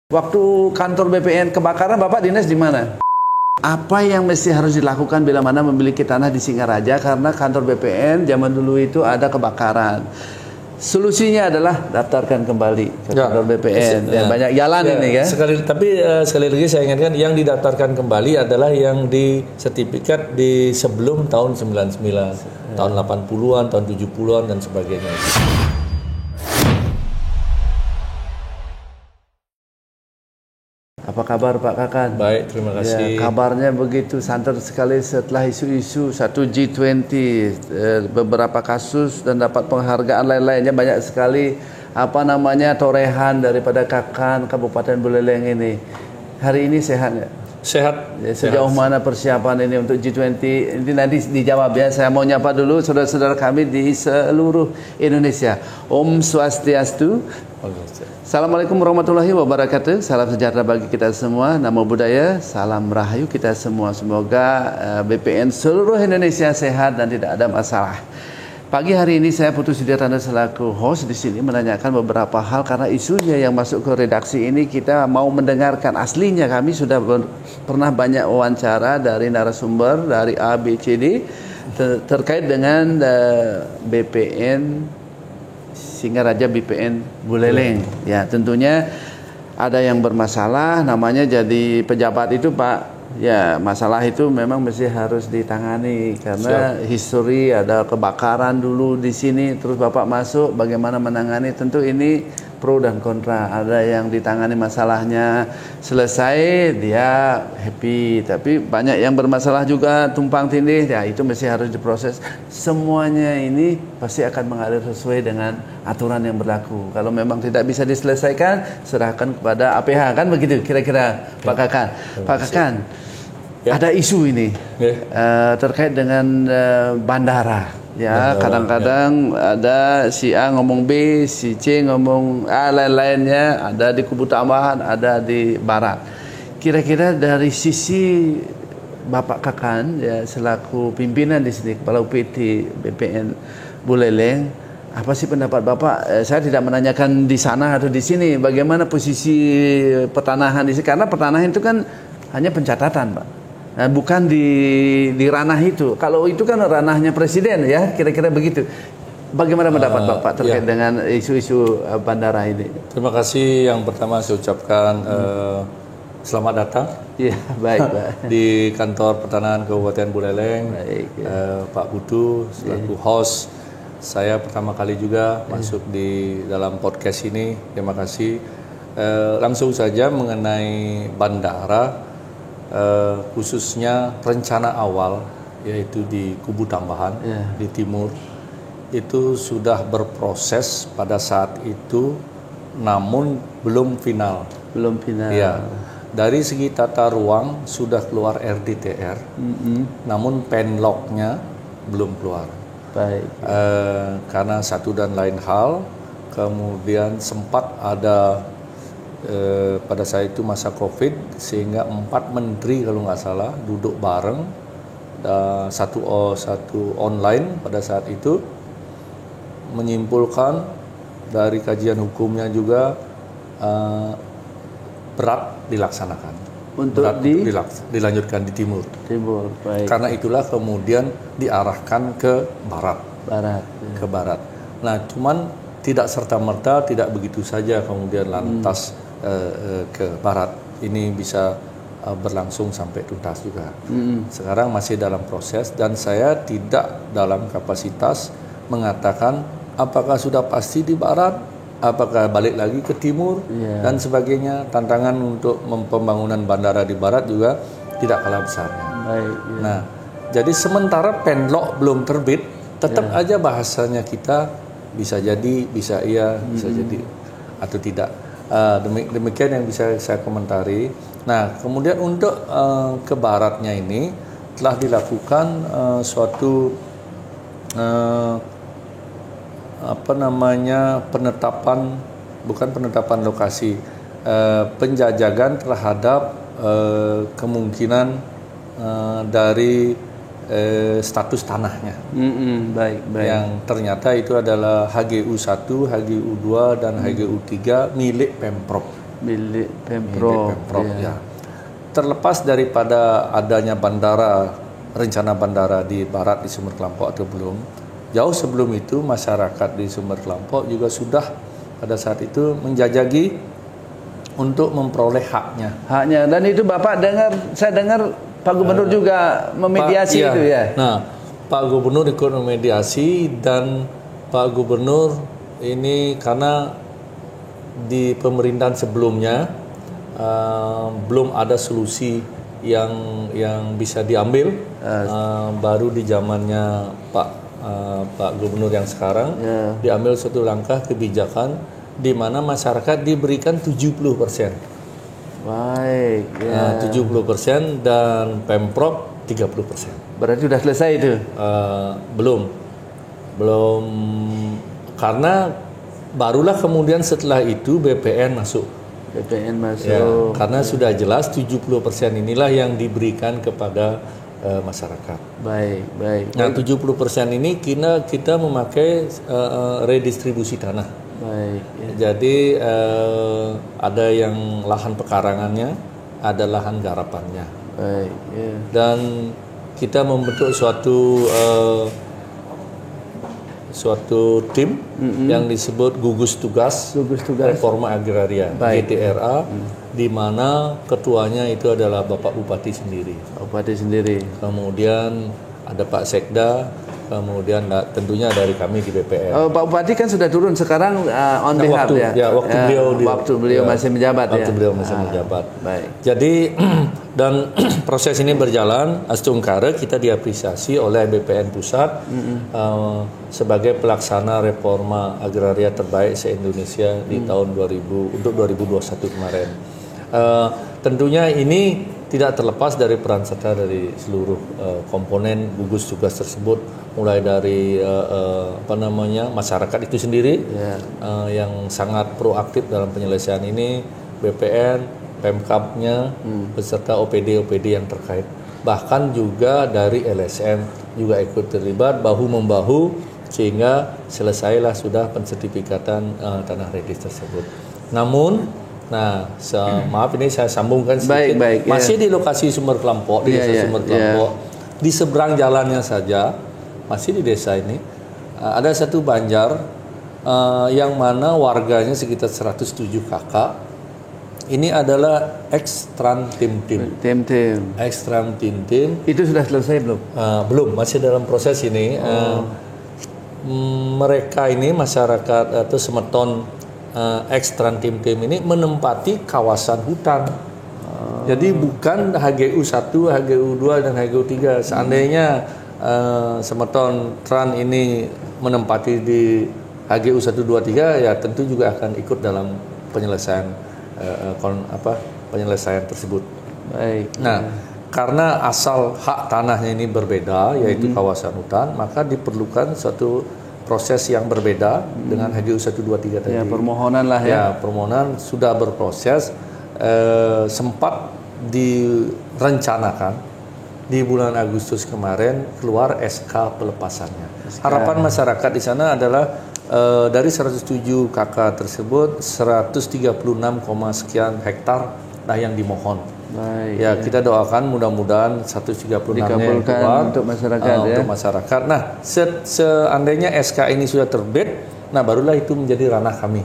Waktu kantor BPN kebakaran, Bapak dinas di mana? Apa yang mesti harus dilakukan bila mana memiliki tanah di Singaraja karena kantor BPN zaman dulu itu ada kebakaran? Solusinya adalah daftarkan kembali ke kantor BPN. Banyak jalan ini ya. Sekali lagi saya ingatkan yang didaftarkan kembali adalah yang di sertifikat di sebelum tahun 99, tahun 80-an, tahun 70-an dan sebagainya. Apa kabar Pak Kakan? Baik, terima kasih. Ya, kabarnya begitu santer sekali setelah isu-isu satu G20, beberapa kasus dan dapat penghargaan lain-lainnya banyak sekali torehan daripada Kakan Kabupaten Buleleng ini. Hari ini sehat ya? Sehat. Ya, sejauh mana persiapan ini untuk G20? Ini nanti dijawab ya. Saya mau nyapa dulu saudara-saudara kami di seluruh Indonesia. Om Swastiastu. Assalamualaikum warahmatullahi wabarakatuh. Salam sejahtera bagi kita semua. Namo Buddhaya, salam rahayu kita semua. Semoga BPN seluruh Indonesia sehat dan tidak ada masalah. Pagi hari ini saya Putu Sudiartana selaku host di sini menanyakan beberapa hal karena isunya yang masuk ke redaksi ini kita mau mendengarkan aslinya. Kami sudah pernah banyak wawancara dari narasumber dari A, B, C, D terkait dengan BPN Singaraja BPN Buleleng. Ya, tentunya ada yang bermasalah namanya jadi pejabat itu Pak. Ya, masalah itu memang mesti harus ditangani karena history ada kebakaran dulu di sini terus Bapak masuk bagaimana menangani, tentu ini pro dan kontra. Ada yang ditangani masalahnya selesai dia happy, tapi banyak yang bermasalah juga tumpang tindih. Ya, itu mesti harus diproses. Semuanya ini pasti akan mengalir sesuai dengan aturan yang berlaku. Kalau memang tidak bisa diselesaikan, serahkan kepada APH, kan begitu kira-kira Pak Kakan. Pak Kakan, ada isu ini terkait dengan bandara. Ya, kadang-kadang ada si A ngomong B, si C ngomong A, lain-lainnya, ada di kubu tambahan, ada di barat. Kira-kira dari sisi Bapak Kakan ya selaku pimpinan di sini, Kepala UPT BPN Buleleng, apa sih pendapat Bapak? Saya tidak menanyakan di sana atau di sini, bagaimana posisi pertanahan di sini, karena pertanahan itu kan hanya pencatatan, Pak. Nah, bukan di ranah itu. Kalau itu kan ranahnya presiden ya, kira-kira begitu. Bagaimana pendapat Bapak terkait dengan isu-isu bandara ini? Terima kasih. Yang pertama saya ucapkan selamat datang. Ya, baik Pak. Di kantor pertanahan Kabupaten Buleleng. Baik, Pak Putu selaku host. Saya pertama kali juga masuk di dalam podcast ini. Terima kasih. Langsung saja mengenai bandara. Khususnya rencana awal yaitu di kubu tambahan di timur itu sudah berproses pada saat itu, namun belum final. Ya, dari segi tata ruang sudah keluar RDTR, namun penloknya belum keluar. Baik. Karena satu dan lain hal, kemudian sempat ada pada saat itu masa COVID, sehingga 4 menteri kalau nggak salah duduk bareng, satu online pada saat itu, menyimpulkan dari kajian hukumnya juga berat dilaksanakan untuk dilanjutkan di timur. Baik. Karena itulah kemudian diarahkan ke barat. Ke barat. Nah, cuman tidak serta-merta, tidak begitu saja kemudian lantas ke barat. Ini bisa berlangsung sampai tuntas juga. Sekarang masih dalam proses dan saya tidak dalam kapasitas mengatakan apakah sudah pasti di barat, apakah balik lagi ke timur dan sebagainya. Tantangan untuk pembangunan bandara di barat juga tidak kalah besarnya. Nah, jadi sementara penlok belum terbit, tetap aja bahasanya kita bisa jadi, bisa iya, bisa jadi atau tidak. Demikian yang bisa saya komentari. Nah, kemudian untuk ke baratnya ini telah dilakukan suatu penetapan lokasi, penjajakan terhadap kemungkinan dari status tanahnya. Baik. Yang ternyata itu adalah HGU 1, HGU 2 dan HGU 3 milik Pemprov. milik Pemprov. Ya. Terlepas daripada adanya rencana bandara di barat di Sumber Kelampok atau belum, jauh sebelum itu masyarakat di Sumber Kelampok juga sudah pada saat itu menjajaki untuk memperoleh haknya. Dan itu Bapak saya dengar Pak Gubernur juga memediasi itu ya. Nah, Pak Gubernur ikut memediasi, dan Pak Gubernur ini karena di pemerintahan sebelumnya belum ada solusi yang bisa diambil, baru di zamannya Pak Gubernur yang sekarang diambil suatu langkah kebijakan di mana masyarakat diberikan 70%. Baik. 70% dan Pemprov 30%. Berarti sudah selesai itu? Belum, karena barulah kemudian setelah itu BPN masuk. Ya, karena sudah jelas 70% inilah yang diberikan kepada masyarakat. Baik. Nah, 70% ini kita memakai redistribusi tanah. Baik. Jadi ada yang lahan pekarangannya, ada lahan garapannya. Baik. Dan kita membentuk suatu tim yang disebut gugus tugas reforma agraria, GTRA, di mana ketuanya itu adalah Bapak Bupati sendiri. Kemudian ada Pak Sekda, kemudian tentunya dari kami di BPN. Pak Bupati kan sudah turun sekarang on behalf waktu beliau masih menjabat. Baik. Jadi dan proses ini berjalan acungkara, kita diapresiasi oleh BPN pusat sebagai pelaksana reforma agraria terbaik se-Indonesia di tahun 2021 kemarin. Tentunya ini tidak terlepas dari peran serta dari seluruh komponen gugus tugas tersebut, mulai dari masyarakat itu sendiri yang sangat proaktif dalam penyelesaian ini, BPN, Pemkabnya, beserta OPD yang terkait. Bahkan juga dari LSM juga ikut terlibat bahu-membahu sehingga selesailah sudah pensertifikatan tanah redis tersebut. Namun, maaf ini saya sambungkan sedikit. Masih di lokasi Sumber Kelampok, di desa Sumber Kelampok, di seberang jalannya saja, masih di desa ini, ada satu banjar yang mana warganya sekitar 107 kakak. Ini adalah Ekstran Tim-Tim. Ekstran Tim-Tim. Itu sudah selesai belum? Belum, masih dalam proses ini. Mereka ini masyarakat atau semeton Ekstran Tim-Tim ini menempati kawasan hutan. Jadi bukan HGU 1, HGU 2 dan HGU 3. Seandainya semeton Tran ini menempati di HGU 1, 2, 3, ya tentu juga akan ikut dalam penyelesaian tersebut. Baik. Nah, karena asal hak tanahnya ini berbeda, yaitu kawasan hutan, maka diperlukan suatu proses yang berbeda dengan HGU 1, 2, 3 tadi. Ya, permohonan lah ya. Permohonan sudah berproses, sempat direncanakan di bulan Agustus kemarin keluar SK pelepasannya. Harapan masyarakat di sana adalah dari 107 KK tersebut 136, sekian hektar yang dimohon. Baik, kita doakan mudah-mudahan 136-nya keluar untuk masyarakat untuk masyarakat. Nah, seandainya SK ini sudah terbit, barulah itu menjadi ranah kami.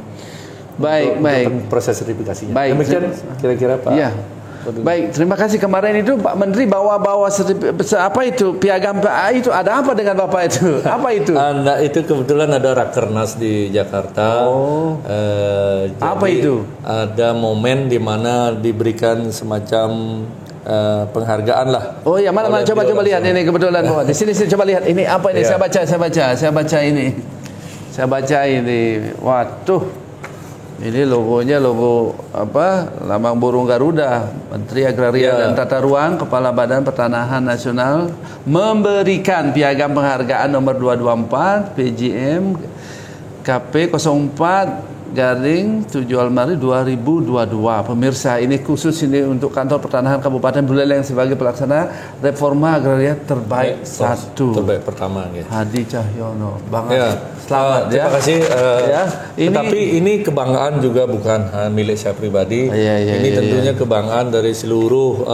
Baik. Proses sertifikasinya. Baik. Demikian kira-kira Pak. Ya. Baik, terima kasih. Kemarin itu Pak Menteri bawa apa itu piagam itu, ada apa dengan Bapak itu? Apa itu? Itu kebetulan ada Rakernas di Jakarta. Apa itu? Ada momen di mana diberikan semacam penghargaan lah. Oh ya, mana coba lihat ini kebetulan Bapak. Di sini coba lihat ini apa ini? Saya baca ini. Waduh. Ini logonya logo lambang burung Garuda. Menteri Agraria dan Tata Ruang, Kepala Badan Pertanahan Nasional memberikan piagam penghargaan nomor 224 PJM KP 04 /7 Almari 2022. Pemirsa, ini khusus ini untuk Kantor Pertanahan Kabupaten Buleleng sebagai pelaksana reforma agraria terbaik terbaik pertama ya. Hadi Cahyono. Bang Ya, selamat terima kasih. Ini, ini kebanggaan juga bukan milik saya pribadi. Ini tentunya kebanggaan dari seluruh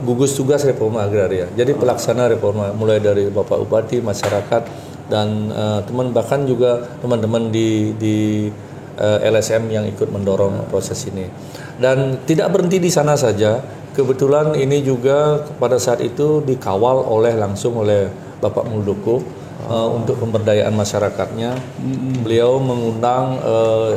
gugus tugas reforma agraria. Jadi pelaksana reforma mulai dari Bapak Bupati, masyarakat dan bahkan juga teman-teman di LSM yang ikut mendorong proses ini. Dan tidak berhenti di sana saja. Kebetulan ini juga pada saat itu dikawal langsung oleh Bapak Muldoko untuk pemberdayaan masyarakatnya. Beliau mengundang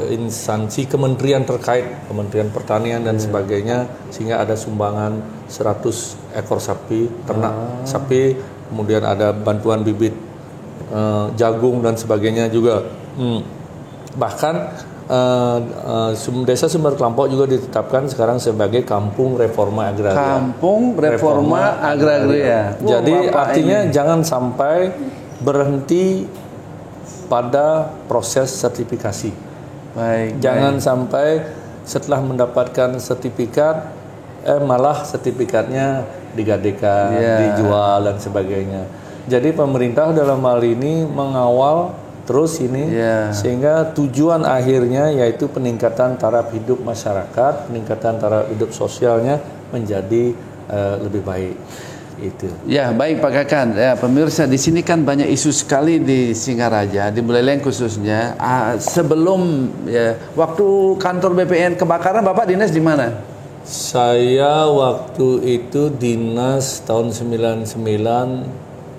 instansi kementerian terkait, Kementerian Pertanian dan sebagainya, sehingga ada sumbangan 100 ekor sapi, ternak sapi, kemudian ada bantuan bibit jagung dan sebagainya juga. Bahkan Desa Sumber Kelampok juga ditetapkan sekarang sebagai Kampung Reforma Agraria. Kampung Reforma Agraria. Jadi artinya jangan sampai berhenti pada proses sertifikasi. Jangan sampai setelah mendapatkan sertifikat malah sertifikatnya digadekan, dijual dan sebagainya. Jadi pemerintah dalam hal ini mengawal terus ini sehingga tujuan akhirnya yaitu peningkatan taraf hidup masyarakat, peningkatan taraf hidup sosialnya menjadi lebih baik. Itu. Ya, baik Pak Kakan. Ya, pemirsa, di sini kan banyak isu sekali di Singaraja, di Buleleng khususnya. Sebelum waktu kantor BPN kebakaran, Bapak dinas di mana? Saya waktu itu dinas tahun 99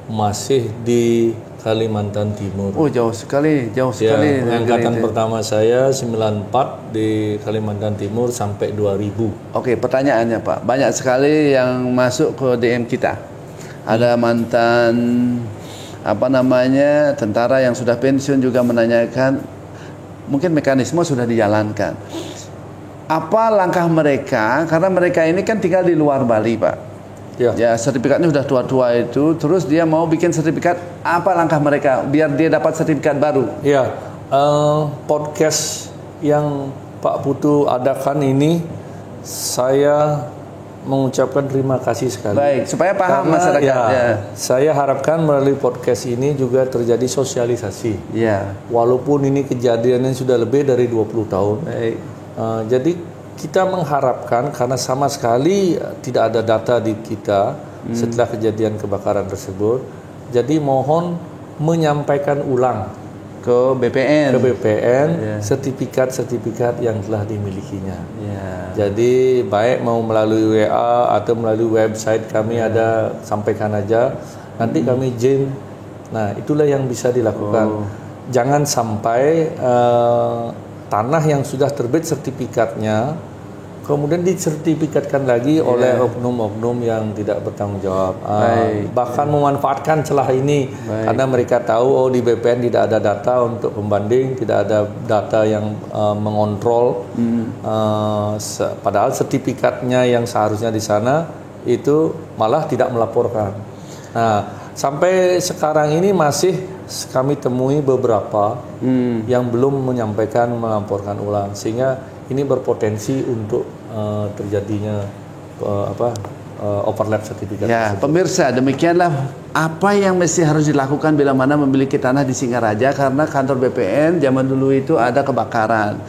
masih di Kalimantan Timur. Oh, jauh sekali. Pengangkatan pertama saya 94 di Kalimantan Timur sampai 2000. Oke, pertanyaannya Pak, banyak sekali yang masuk ke DM kita. Ada mantan tentara yang sudah pensiun juga menanyakan, mungkin mekanisme sudah dijalankan. Apa langkah mereka? Karena mereka ini kan tinggal di luar Bali, Pak. Ya, sertifikatnya sudah tua-tua itu, terus dia mau bikin sertifikat, apa langkah mereka biar dia dapat sertifikat baru? Ya, podcast yang Pak Putu adakan ini, saya mengucapkan terima kasih sekali. Baik, supaya paham masyarakat. Saya harapkan melalui podcast ini juga terjadi sosialisasi. Walaupun ini kejadiannya sudah lebih dari 20 tahun. Jadi kita mengharapkan, karena sama sekali tidak ada data di kita setelah kejadian kebakaran tersebut, jadi mohon menyampaikan ulang ke BPN, sertifikat-sertifikat yang telah dimilikinya. Jadi baik mau melalui WA atau melalui website kami ada, sampaikan aja, nanti kami izin. Nah, itulah yang bisa dilakukan. Jangan sampai tanah yang sudah terbit sertifikatnya kemudian disertifikatkan lagi oleh oknum-oknum yang tidak bertanggung jawab, bahkan memanfaatkan celah ini karena mereka tahu di BPN tidak ada data untuk pembanding, tidak ada data yang mengontrol, padahal sertifikatnya yang seharusnya di sana itu malah tidak melaporkan. Nah, sampai sekarang ini masih kami temui beberapa yang belum menyampaikan, melaporkan ulang, sehingga ini berpotensi untuk terjadinya overlap sertifikat. Ya, pemirsa, demikianlah apa yang mesti harus dilakukan bila mana memiliki tanah di Singaraja, karena kantor BPN zaman dulu itu ada kebakaran.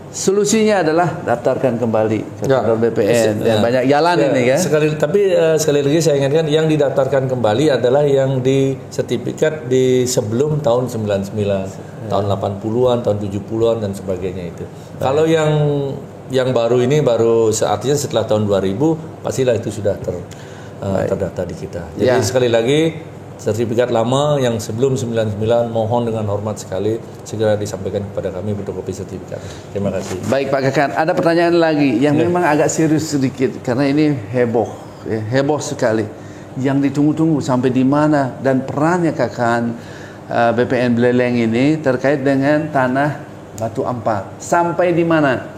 Solusinya adalah daftarkan kembali ke kantor BPN. Banyak jalan ini ya. Sekali lagi saya ingatkan, yang didaftarkan kembali adalah yang di sertifikat di sebelum tahun 99, tahun 80-an, tahun 70-an dan sebagainya itu. Kalau yang baru ini artinya setelah tahun 2000 pastilah itu sudah terdaftar di kita. Jadi sekali lagi, sertifikat lama yang sebelum 99 mohon dengan hormat sekali segera disampaikan kepada kami fotokopi sertifikat. Terima kasih. Baik Pak Kakan, ada pertanyaan lagi yang memang agak serius sedikit karena ini heboh sekali. Yang ditunggu-tunggu sampai di mana dan perannya Kakan BPN Buleleng ini terkait dengan tanah Batu Ampar sampai di mana?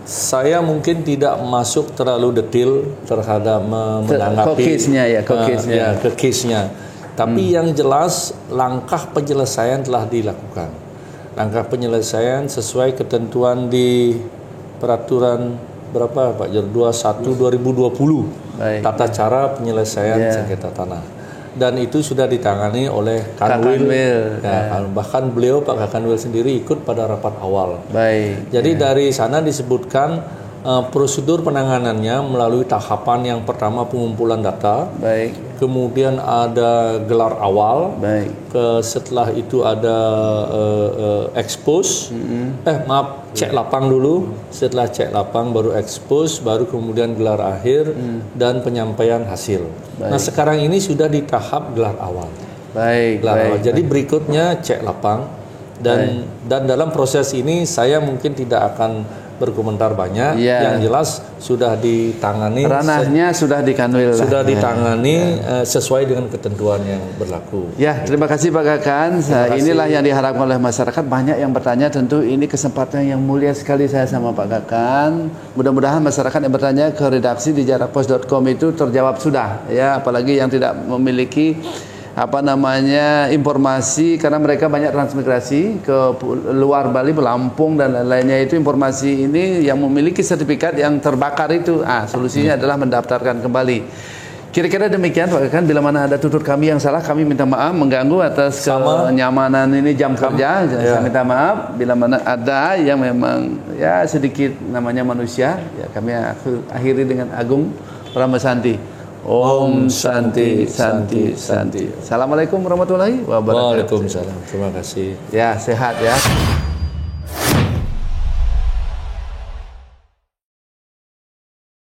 Saya mungkin tidak masuk terlalu detail terhadap menanggapi case-nya. Tapi yang jelas langkah penyelesaian telah dilakukan. langkah penyelesaian sesuai ketentuan di peraturan berapa Pak Jer 21 2020 Baik. tata cara penyelesaian sengketa tanah, dan itu sudah ditangani oleh Kanwil. Bahkan beliau Pak Kanwil sendiri ikut pada rapat awal. Baik. Jadi dari sana disebutkan prosedur penanganannya melalui tahapan yang pertama pengumpulan data, Baik. kemudian ada gelar awal, Baik. setelah itu ada expose, cek lapang dulu, setelah cek lapang baru expose, baru kemudian gelar akhir dan penyampaian hasil. Baik. Nah sekarang ini sudah di tahap gelar awal. Baik. Gelar Baik. awal. Jadi berikutnya cek lapang dan dalam proses ini saya mungkin tidak akan berkomentar banyak. Yang jelas sudah ditangani, ranahnya sudah di Kanwil, sudah ditangani sesuai dengan ketentuan yang berlaku. Ya, terima kasih Pak Kakan. Inilah yang diharapkan oleh masyarakat. Banyak yang bertanya, tentu ini kesempatan yang mulia sekali saya sama Pak Kakan. Mudah-mudahan masyarakat yang bertanya ke redaksi di jarakpos.com itu terjawab sudah, ya, apalagi yang tidak memiliki informasi, karena mereka banyak transmigrasi ke luar Bali, Lampung dan lain-lainnya. Itu informasi ini yang memiliki sertifikat yang terbakar itu, solusinya adalah mendaftarkan kembali. Kira-kira demikian Pak Kakan. Bila mana ada tutur kami yang salah, kami minta maaf, mengganggu atas kenyamanan ini jam kerja. Saya minta maaf. Bila mana ada yang memang ya sedikit namanya manusia, ya kami akhiri dengan Agung Pramesanti. Om Santi Santi Santi. Assalamualaikum warahmatullahi wabarakatuh. Waalaikumsalam. Terima kasih. Ya, sehat ya.